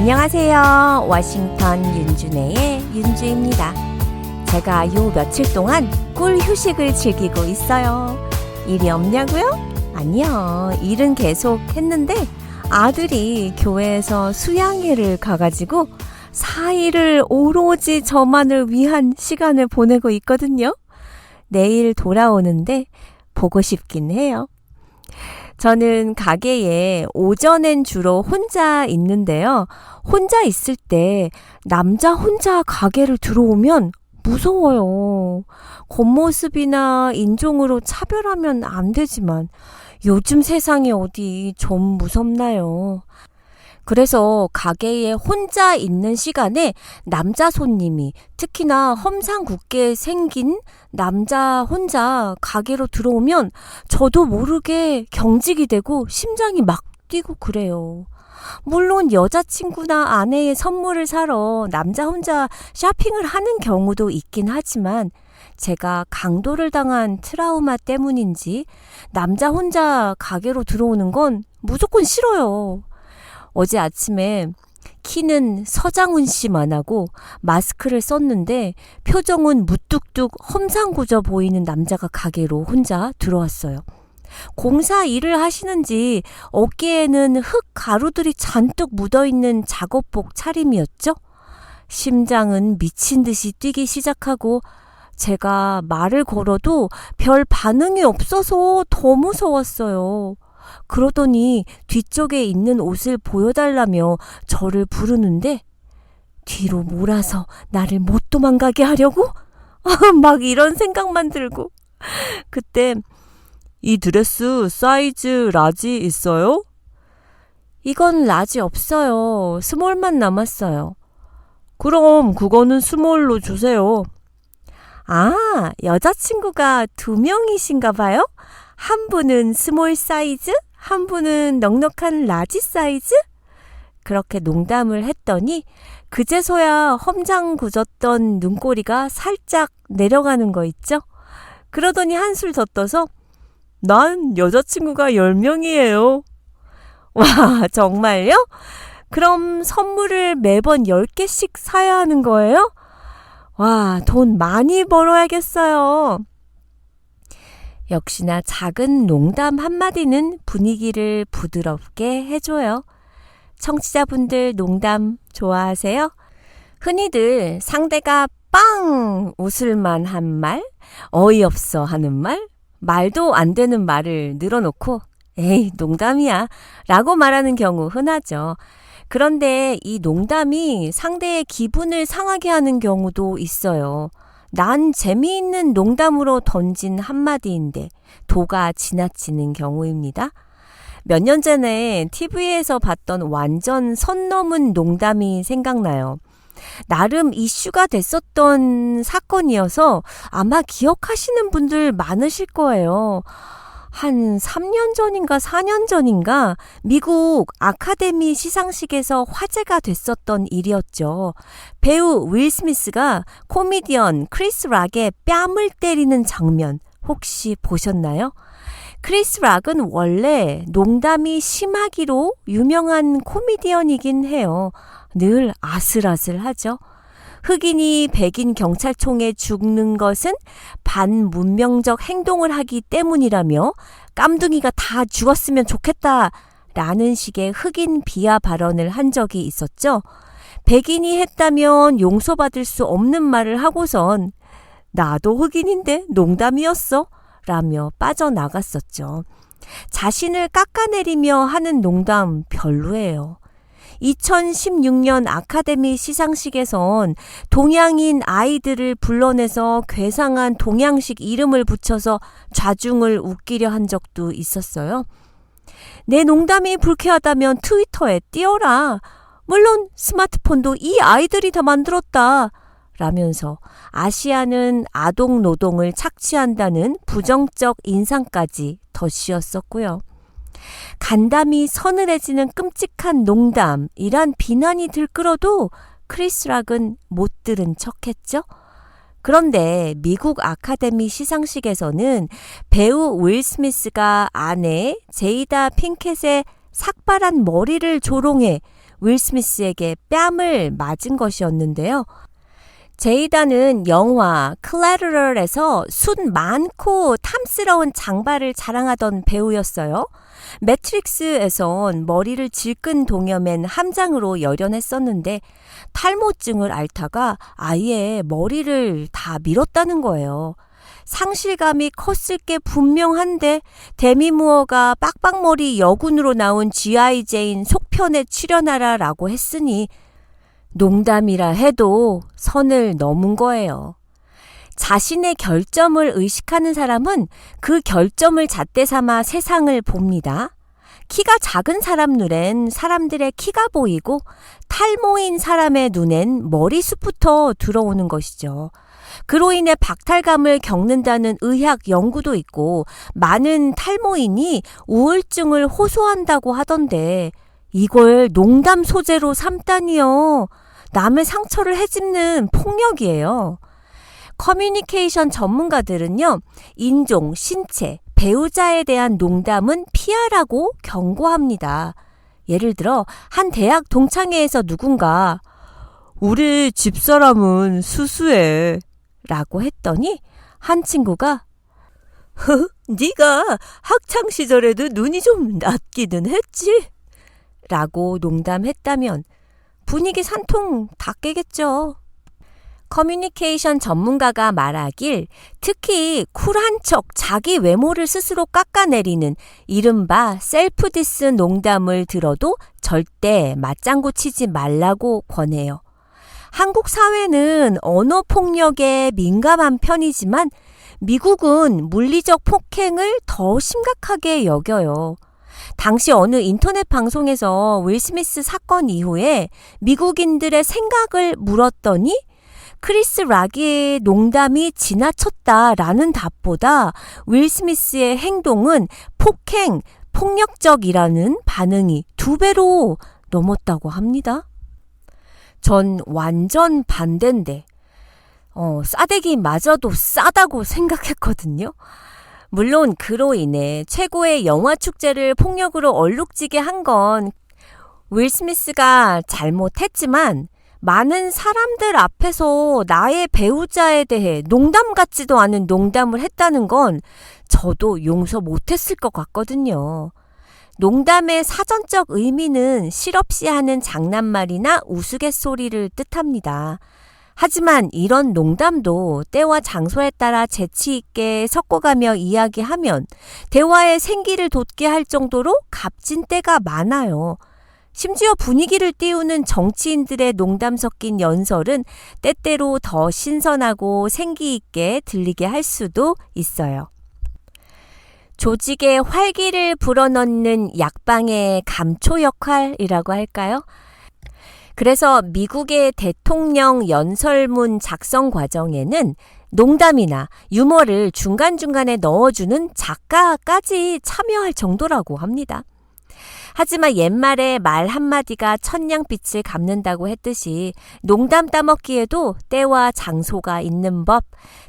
안녕하세요. 워싱턴 윤준혜의 윤주입니다. 제가 요 며칠 동안 꿀 휴식을 즐기고 있어요. 일이 없냐고요? 아니요. 일은 계속 했는데 아들이 교회에서 수양회를 가가지고 4일을 오로지 저만을 위한 시간을 보내고 있거든요. 내일 돌아오는데 보고 싶긴 해요. 저는 가게에 오전엔 주로 혼자 있는데요. 혼자 있을 때 남자 혼자 가게를 들어오면 무서워요. 겉모습이나 인종으로 차별하면 안 되지만 요즘 세상에 어디 좀 무섭나요? 그래서 가게에 혼자 있는 시간에 남자 손님이 특히나 험상궂게 생긴 남자 혼자 가게로 들어오면 저도 모르게 경직이 되고 심장이 막 뛰고 그래요. 물론 여자친구나 아내의 선물을 사러 남자 혼자 쇼핑을 하는 경우도 있긴 하지만 제가 강도를 당한 트라우마 때문인지 남자 혼자 가게로 들어오는 건 무조건 싫어요. 어제 아침에 키는 서장훈 씨만 하고 마스크를 썼는데 표정은 무뚝뚝 험상궂어 보이는 남자가 가게로 혼자 들어왔어요. 공사 일을 하시는지 어깨에는 흙 가루들이 잔뜩 묻어있는 작업복 차림이었죠. 심장은 미친 듯이 뛰기 시작하고 제가 말을 걸어도 별 반응이 없어서 더 무서웠어요. 그러더니 뒤쪽에 있는 옷을 보여달라며 저를 부르는데 뒤로 몰아서 나를 못 도망가게 하려고? 막 이런 생각만 들고 그때 이 드레스 사이즈 라지 있어요? 이건 라지 없어요. 스몰만 남았어요. 그럼 그거는 스몰로 주세요. 아, 여자친구가 2명이신가 봐요? 한 분은 스몰 사이즈, 한 분은 넉넉한 라지 사이즈? 그렇게 농담을 했더니 그제서야 험장궂었던 눈꼬리가 살짝 내려가는 거 있죠? 그러더니 한술 더 떠서 난 여자친구가 10명이에요. 와, 정말요? 그럼 선물을 매번 10개씩 사야 하는 거예요? 와, 돈 많이 벌어야겠어요. 역시나 작은 농담 한마디는 분위기를 부드럽게 해줘요. 청취자분들 농담 좋아하세요? 흔히들 상대가 빵 웃을 만한 말, 어이없어 하는 말, 말도 안 되는 말을 늘어놓고 에이 농담이야 라고 말하는 경우 흔하죠. 그런데 이 농담이 상대의 기분을 상하게 하는 경우도 있어요. 난 재미있는 농담으로 던진 한마디인데 도가 지나치는 경우입니다. 몇 년 전에 TV에서 봤던 완전 선 넘은 농담이 생각나요. 나름 이슈가 됐었던 사건이어서 아마 기억하시는 분들 많으실 거예요. 한 3년 전인가 4년 전인가 미국 아카데미 시상식에서 화제가 됐었던 일이었죠. 배우 윌 스미스가 코미디언 크리스 락의 뺨을 때리는 장면 혹시 보셨나요? 크리스 락은 원래 농담이 심하기로 유명한 코미디언이긴 해요. 늘 아슬아슬하죠. 흑인이 백인 경찰총에 죽는 것은 반문명적 행동을 하기 때문이라며 깜둥이가 다 죽었으면 좋겠다 라는 식의 흑인 비하 발언을 한 적이 있었죠. 백인이 했다면 용서받을 수 없는 말을 하고선 나도 흑인인데 농담이었어 라며 빠져나갔었죠. 자신을 깎아내리며 하는 농담 별로예요. 2016년 아카데미 시상식에선 동양인 아이들을 불러내서 괴상한 동양식 이름을 붙여서 좌중을 웃기려 한 적도 있었어요. 내 농담이 불쾌하다면 트위터에 띄워라. 물론 스마트폰도 이 아이들이 다 만들었다. 라면서 아시아는 아동 노동을 착취한다는 부정적 인상까지 덧씌웠었고요. 간담이 서늘해지는 끔찍한 농담이란 비난이 들끓어도 크리스 락은 못 들은 척했죠. 그런데 미국 아카데미 시상식에서는 배우 윌 스미스가 아내 제이다 핑켓의 삭발한 머리를 조롱해 윌 스미스에게 뺨을 맞은 것이었는데요. 제이다는 영화 클래러럴에서 숱 많고 탐스러운 장발을 자랑하던 배우였어요. 매트릭스에선 머리를 질끈 동여맨 함장으로 열연했었는데 탈모증을 앓다가 아예 머리를 다 밀었다는 거예요. 상실감이 컸을 게 분명한데 데미 무어가 빡빡머리 여군으로 나온 G.I. 제인 속편에 출연하라라고 했으니 농담이라 해도 선을 넘은 거예요. 자신의 결점을 의식하는 사람은 그 결점을 잣대 삼아 세상을 봅니다. 키가 작은 사람 눈엔 사람들의 키가 보이고 탈모인 사람의 눈엔 머리숱부터 들어오는 것이죠. 그로 인해 박탈감을 겪는다는 의학 연구도 있고 많은 탈모인이 우울증을 호소한다고 하던데 이걸 농담 소재로 삼다니요. 남의 상처를 헤집는 폭력이에요. 커뮤니케이션 전문가들은요, 인종, 신체, 배우자에 대한 농담은 피하라고 경고합니다. 예를 들어 한 대학 동창회에서 누군가 우리 집사람은 수수해 라고 했더니 한 친구가 네가 학창시절에도 눈이 좀 낮기는 했지? 라고 농담했다면 분위기 산통 다 깨겠죠. 커뮤니케이션 전문가가 말하길 특히 쿨한 척 자기 외모를 스스로 깎아내리는 이른바 셀프 디스 농담을 들어도 절대 맞장구 치지 말라고 권해요. 한국 사회는 언어 폭력에 민감한 편이지만 미국은 물리적 폭행을 더 심각하게 여겨요. 당시 어느 인터넷 방송에서 윌 스미스 사건 이후에 미국인들의 생각을 물었더니 크리스 락의 농담이 지나쳤다라는 답보다 윌 스미스의 행동은 폭력적이라는 반응이 2배로 넘었다고 합니다. 전 완전 반대인데 싸대기마저도 싸다고 생각했거든요. 물론 그로 인해 최고의 영화 축제를 폭력으로 얼룩지게 한 건 윌 스미스가 잘못했지만 많은 사람들 앞에서 나의 배우자에 대해 농담 같지도 않은 농담을 했다는 건 저도 용서 못했을 것 같거든요. 농담의 사전적 의미는 실없이 하는 장난말이나 우스갯소리를 뜻합니다. 하지만 이런 농담도 때와 장소에 따라 재치 있게 섞어가며 이야기하면 대화의 생기를 돋게 할 정도로 값진 때가 많아요. 심지어 분위기를 띄우는 정치인들의 농담 섞인 연설은 때때로 더 신선하고 생기 있게 들리게 할 수도 있어요. 조직의 활기를 불어넣는 약방의 감초 역할이라고 할까요? 그래서 미국의 대통령 연설문 작성 과정에는 농담이나 유머를 중간중간에 넣어주는 작가까지 참여할 정도라고 합니다. 하지만 옛말에 말 한마디가 천냥빛을 갚는다고 했듯이 농담 따먹기에도 때와 장소가 있는 법,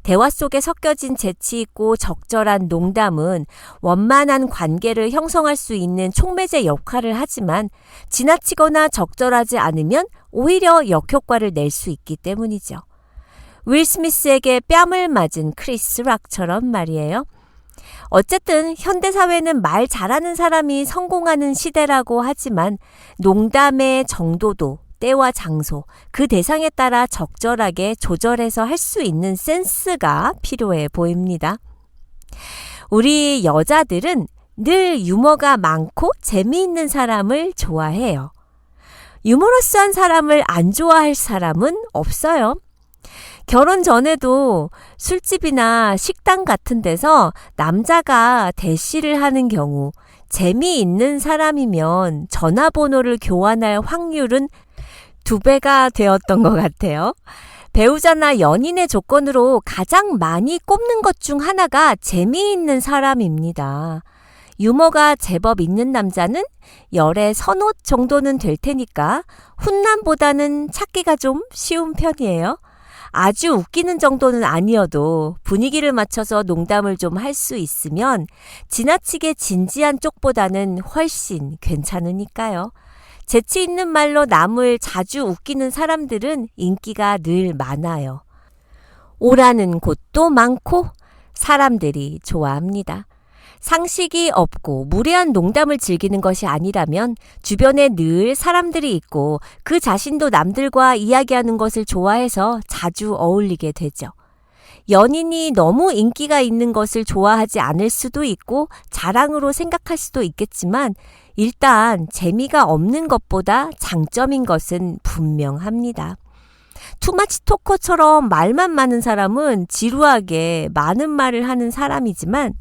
대화 속에 섞여진 재치 있고 적절한 농담은 원만한 관계를 형성할 수 있는 촉매제 역할을 하지만 지나치거나 적절하지 않으면 오히려 역효과를 낼 수 있기 때문이죠. 윌 스미스에게 뺨을 맞은 크리스 락처럼 말이에요. 어쨌든 현대사회는 말 잘하는 사람이 성공하는 시대라고 하지만 농담의 정도도 때와 장소, 그 대상에 따라 적절하게 조절해서 할 수 있는 센스가 필요해 보입니다. 우리 여자들은 늘 유머가 많고 재미있는 사람을 좋아해요. 유머러스한 사람을 안 좋아할 사람은 없어요. 결혼 전에도 술집이나 식당 같은 데서 남자가 대시를 하는 경우 재미있는 사람이면 전화번호를 교환할 확률은 2배가 되었던 것 같아요. 배우자나 연인의 조건으로 가장 많이 꼽는 것 중 하나가 재미있는 사람입니다. 유머가 제법 있는 남자는 열에 서너 정도는 될 테니까 훈남보다는 찾기가 좀 쉬운 편이에요. 아주 웃기는 정도는 아니어도 분위기를 맞춰서 농담을 좀 할 수 있으면 지나치게 진지한 쪽보다는 훨씬 괜찮으니까요. 재치 있는 말로 남을 자주 웃기는 사람들은 인기가 늘 많아요. 오라는 곳도 많고 사람들이 좋아합니다. 상식이 없고 무례한 농담을 즐기는 것이 아니라면 주변에 늘 사람들이 있고 그 자신도 남들과 이야기하는 것을 좋아해서 자주 어울리게 되죠. 연인이 너무 인기가 있는 것을 좋아하지 않을 수도 있고 자랑으로 생각할 수도 있겠지만 일단 재미가 없는 것보다 장점인 것은 분명합니다. 투마치 토커처럼 말만 많은 사람은 지루하게 많은 말을 하는 사람이지만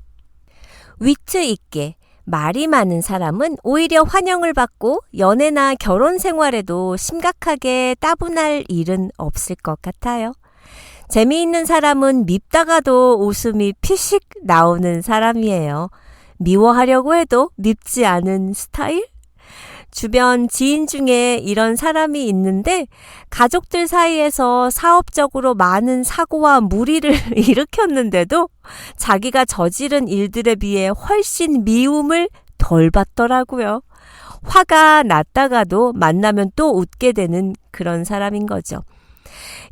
위트 있게 말이 많은 사람은 오히려 환영을 받고 연애나 결혼 생활에도 심각하게 따분할 일은 없을 것 같아요. 재미있는 사람은 밉다가도 웃음이 피식 나오는 사람이에요. 미워하려고 해도 밉지 않은 스타일? 주변 지인 중에 이런 사람이 있는데 가족들 사이에서 사업적으로 많은 사고와 무리를 일으켰는데도 자기가 저지른 일들에 비해 훨씬 미움을 덜 받더라고요. 화가 났다가도 만나면 또 웃게 되는 그런 사람인 거죠.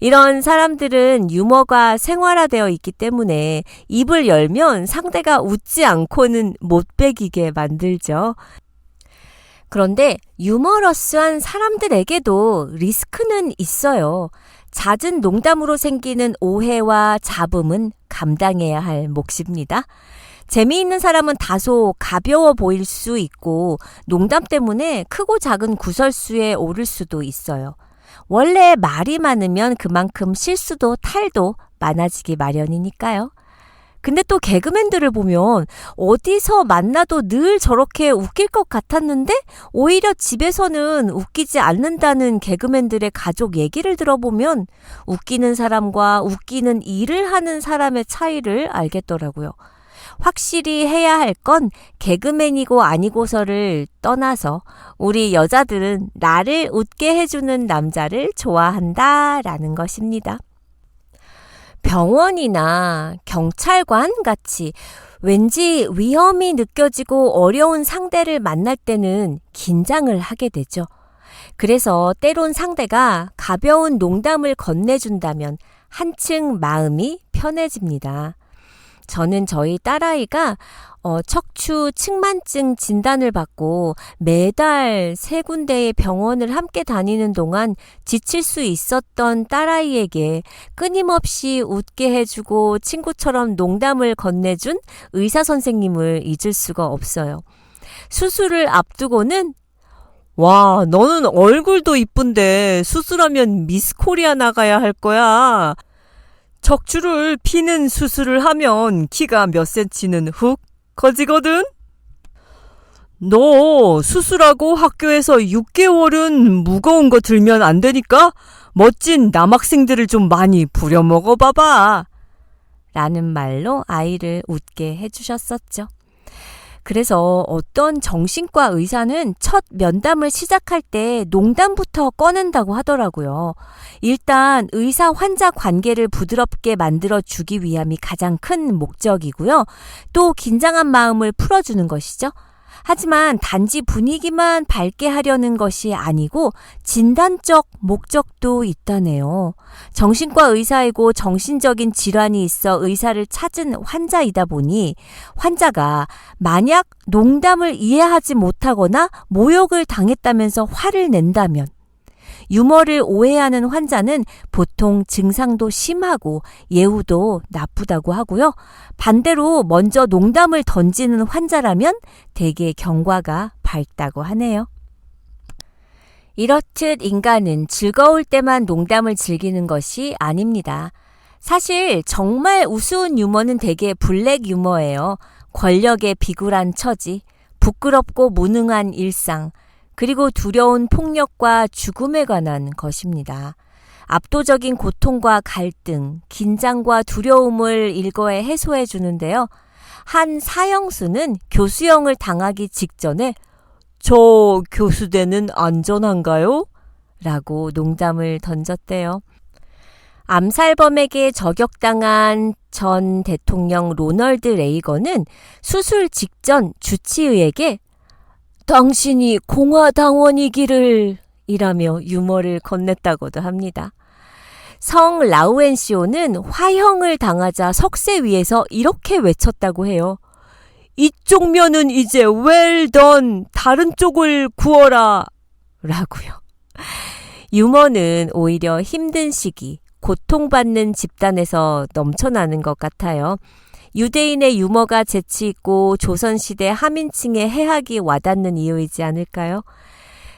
이런 사람들은 유머가 생활화되어 있기 때문에 입을 열면 상대가 웃지 않고는 못 배기게 만들죠. 그런데 유머러스한 사람들에게도 리스크는 있어요. 잦은 농담으로 생기는 오해와 잡음은 감당해야 할 몫입니다. 재미있는 사람은 다소 가벼워 보일 수 있고 농담 때문에 크고 작은 구설수에 오를 수도 있어요. 원래 말이 많으면 그만큼 실수도 탈도 많아지기 마련이니까요. 근데 또 개그맨들을 보면 어디서 만나도 늘 저렇게 웃길 것 같았는데 오히려 집에서는 웃기지 않는다는 개그맨들의 가족 얘기를 들어보면 웃기는 사람과 웃기는 일을 하는 사람의 차이를 알겠더라고요. 확실히 해야 할 건 개그맨이고 아니고서를 떠나서 우리 여자들은 나를 웃게 해주는 남자를 좋아한다라는 것입니다. 병원이나 경찰관 같이 왠지 위험이 느껴지고 어려운 상대를 만날 때는 긴장을 하게 되죠. 그래서 때론 상대가 가벼운 농담을 건네준다면 한층 마음이 편해집니다. 저는 저희 딸아이가 척추 측만증 진단을 받고 매달 3군데의 병원을 함께 다니는 동안 지칠 수 있었던 딸아이에게 끊임없이 웃게 해주고 친구처럼 농담을 건네준 의사 선생님을 잊을 수가 없어요. 수술을 앞두고는 와, 너는 얼굴도 이쁜데 수술하면 미스 코리아 나가야 할 거야. 척추를 피는 수술을 하면 키가 몇 센치는 훅 커지거든? 너 수술하고 학교에서 6개월은 무거운 거 들면 안 되니까 멋진 남학생들을 좀 많이 부려먹어 봐봐. 라는 말로 아이를 웃게 해주셨었죠. 그래서 어떤 정신과 의사는 첫 면담을 시작할 때 농담부터 꺼낸다고 하더라고요. 일단 의사 환자 관계를 부드럽게 만들어주기 위함이 가장 큰 목적이고요. 또 긴장한 마음을 풀어주는 것이죠. 하지만 단지 분위기만 밝게 하려는 것이 아니고 진단적 목적도 있다네요. 정신과 의사이고 정신적인 질환이 있어 의사를 찾은 환자이다 보니 환자가 만약 농담을 이해하지 못하거나 모욕을 당했다면서 화를 낸다면 유머를 오해하는 환자는 보통 증상도 심하고 예후도 나쁘다고 하고요. 반대로 먼저 농담을 던지는 환자라면 대개 경과가 밝다고 하네요. 이렇듯 인간은 즐거울 때만 농담을 즐기는 것이 아닙니다. 사실 정말 우스운 유머는 대개 블랙 유머예요. 권력의 비굴한 처지, 부끄럽고 무능한 일상, 그리고 두려운 폭력과 죽음에 관한 것입니다. 압도적인 고통과 갈등, 긴장과 두려움을 일거에 해소해 주는데요. 한 사형수는 교수형을 당하기 직전에 저 교수대는 안전한가요? 라고 농담을 던졌대요. 암살범에게 저격당한 전 대통령 로널드 레이건은 수술 직전 주치의에게 당신이 공화당원이기를 이라며 유머를 건넸다고도 합니다. 성 라우엔시오는 화형을 당하자 석쇠 위에서 이렇게 외쳤다고 해요. 이쪽 면은 이제 well done, 다른 쪽을 구워라 라고요. 유머는 오히려 힘든 시기, 고통받는 집단에서 넘쳐나는 것 같아요. 유대인의 유머가 재치있고 조선시대 하민층의 해학이 와닿는 이유이지 않을까요?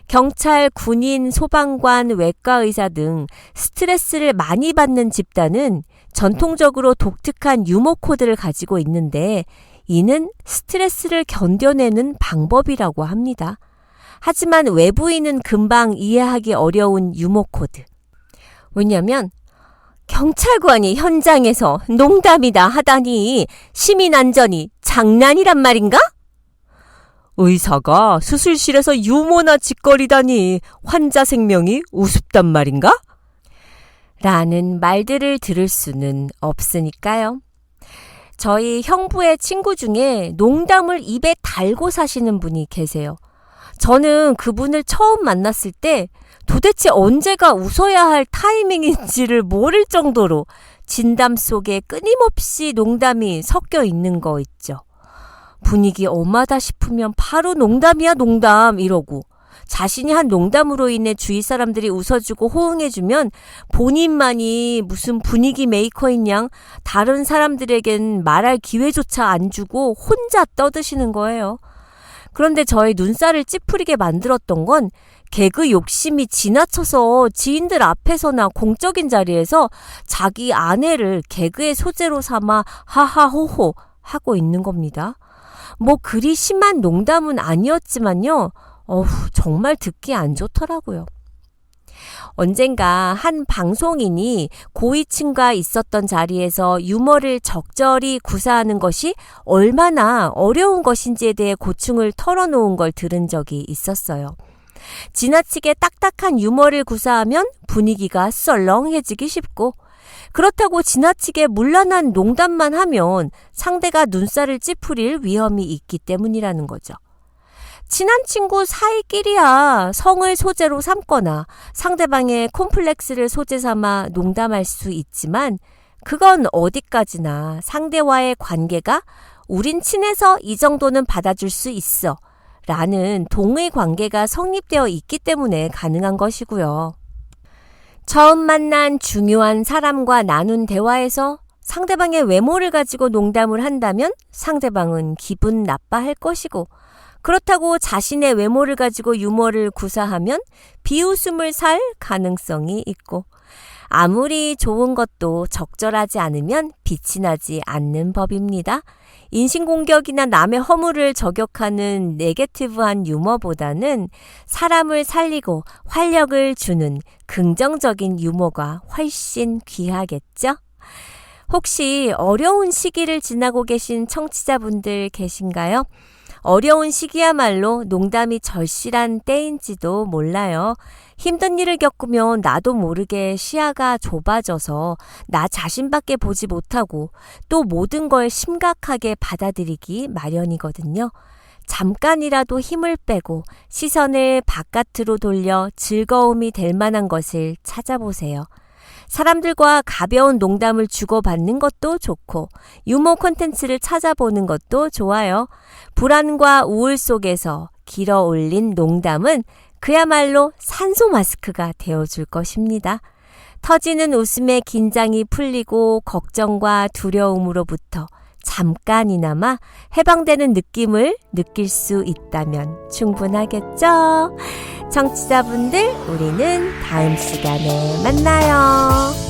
경찰, 군인, 소방관, 외과의사 등 스트레스를 많이 받는 집단은 전통적으로 독특한 유머 코드를 가지고 있는데 이는 스트레스를 견뎌내는 방법이라고 합니다. 하지만 외부인은 금방 이해하기 어려운 유머 코드. 왜냐면 경찰관이 현장에서 농담이다 하다니 시민 안전이 장난이란 말인가? 의사가 수술실에서 유머나 짓거리다니 환자 생명이 우습단 말인가? 라는 말들을 들을 수는 없으니까요. 저희 형부의 친구 중에 농담을 입에 달고 사시는 분이 계세요. 저는 그분을 처음 만났을 때 도대체 언제가 웃어야 할 타이밍인지를 모를 정도로 진담 속에 끊임없이 농담이 섞여 있는 거 있죠. 분위기 엄하다 싶으면 바로 농담이야 농담 이러고 자신이 한 농담으로 인해 주위 사람들이 웃어주고 호응해주면 본인만이 무슨 분위기 메이커인 양 다른 사람들에겐 말할 기회조차 안 주고 혼자 떠드시는 거예요. 그런데 저의 눈살을 찌푸리게 만들었던 건 개그 욕심이 지나쳐서 지인들 앞에서나 공적인 자리에서 자기 아내를 개그의 소재로 삼아 하하호호 하고 있는 겁니다. 뭐 그리 심한 농담은 아니었지만요. 정말 듣기 안 좋더라고요. 언젠가 한 방송인이 고위층과 있었던 자리에서 유머를 적절히 구사하는 것이 얼마나 어려운 것인지에 대해 고충을 털어놓은 걸 들은 적이 있었어요. 지나치게 딱딱한 유머를 구사하면 분위기가 썰렁해지기 쉽고 그렇다고 지나치게 문란한 농담만 하면 상대가 눈살을 찌푸릴 위험이 있기 때문이라는 거죠. 친한 친구 사이끼리야 성을 소재로 삼거나 상대방의 콤플렉스를 소재 삼아 농담할 수 있지만 그건 어디까지나 상대와의 관계가 우린 친해서 이 정도는 받아줄 수 있어 라는 동의 관계가 성립되어 있기 때문에 가능한 것이고요. 처음 만난 중요한 사람과 나눈 대화에서 상대방의 외모를 가지고 농담을 한다면 상대방은 기분 나빠할 것이고 그렇다고 자신의 외모를 가지고 유머를 구사하면 비웃음을 살 가능성이 있고 아무리 좋은 것도 적절하지 않으면 빛이 나지 않는 법입니다. 인신공격이나 남의 허물을 저격하는 네게티브한 유머보다는 사람을 살리고 활력을 주는 긍정적인 유머가 훨씬 귀하겠죠? 혹시 어려운 시기를 지나고 계신 청취자분들 계신가요? 어려운 시기야말로 농담이 절실한 때인지도 몰라요. 힘든 일을 겪으면 나도 모르게 시야가 좁아져서 나 자신밖에 보지 못하고 또 모든 걸 심각하게 받아들이기 마련이거든요. 잠깐이라도 힘을 빼고 시선을 바깥으로 돌려 즐거움이 될 만한 것을 찾아보세요. 사람들과 가벼운 농담을 주고받는 것도 좋고 유머 콘텐츠를 찾아보는 것도 좋아요. 불안과 우울 속에서 길어 올린 농담은 그야말로 산소 마스크가 되어줄 것입니다. 터지는 웃음에 긴장이 풀리고 걱정과 두려움으로부터 잠깐이나마 해방되는 느낌을 느낄 수 있다면 충분하겠죠? 청취자분들, 우리는 다음 시간에 만나요.